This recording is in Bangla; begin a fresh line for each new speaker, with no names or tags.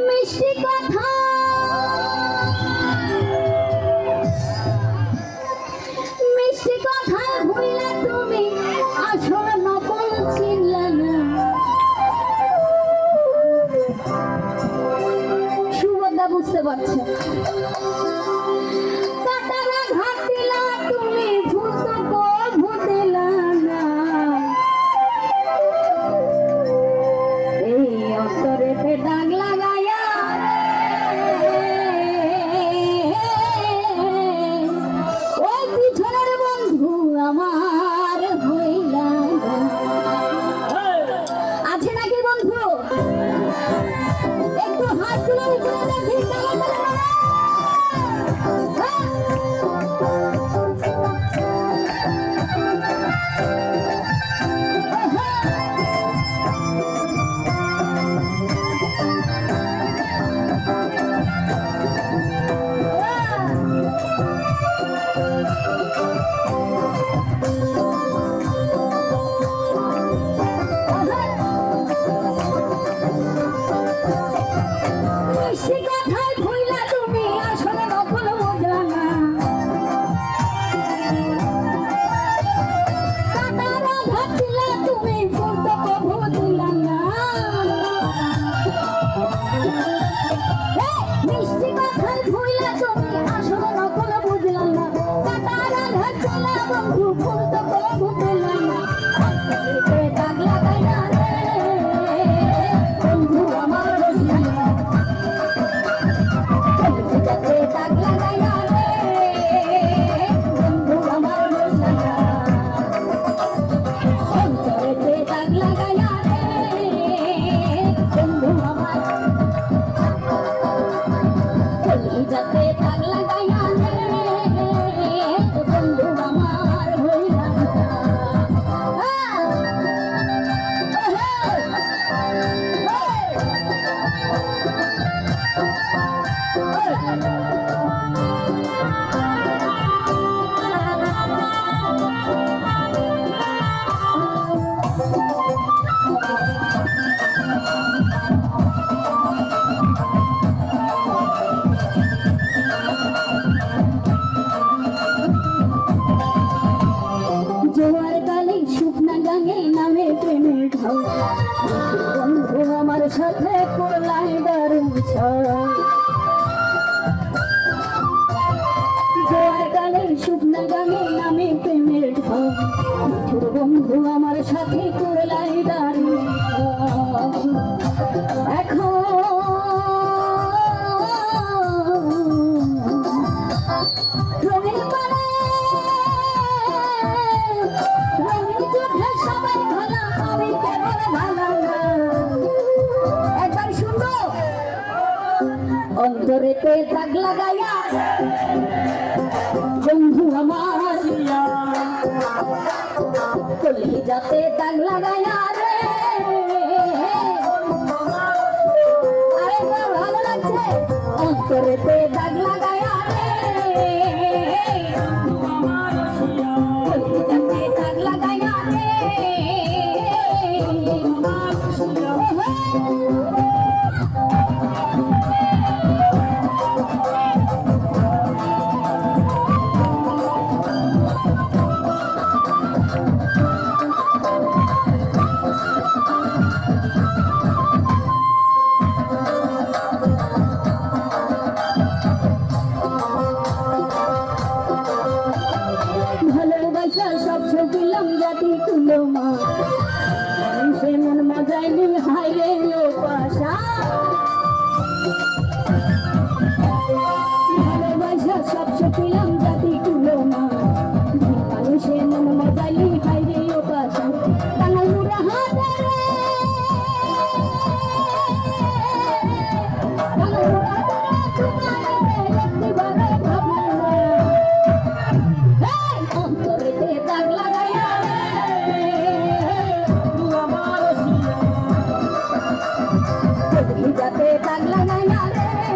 মিষ্টি কথা মিষ্টি কথায় ভুললে তুমি আসল নকল চিনলে না। সুভদ্রা বুঝতে পারছে কাটারা ঘাট দিলা তুমি ভূত ভূতিলা না। এই অন্তরেতে দাগ লাগায়া ওই পিছনের বন্ধু আমার হইলা আছে নাকি বন্ধু একটু হাত তুলে উপরে দেখি যাতে দাগ লাগাইয়া বন্ধু আমার হইলা জোয়ার কালে শুকনা গাঙে নামে প্রেমের ঢাউ বন্ধু আমার সাথে করলাই দারুণ জোয়ার কালে শুকনা গাঙে নামে প্রেমের ঢাউ বন্ধু আমার সাথে করলাই দারুণ এখন অন্তরেতে দাগ লাগাইয়া বন্ধু আমার কলিজাতে দাগ লাগাইয়া রে আরে ভালো লাগছে অন্তরেতে দাগ লাগাইয়া রে কলিজাতে দাগ লাগাইয়া রে সব ছবিলাম জাতি কুলো মা সে মন মজাইনি হাইরে ও পাশা ভালোবাসা সব ছবিলাম জাতি কুলো মা সে মন মজাইনি হাইরে ও পাশা কানাল মুরা হাতে কানাল মুরা যাতে দাগ লাগাইয়া রে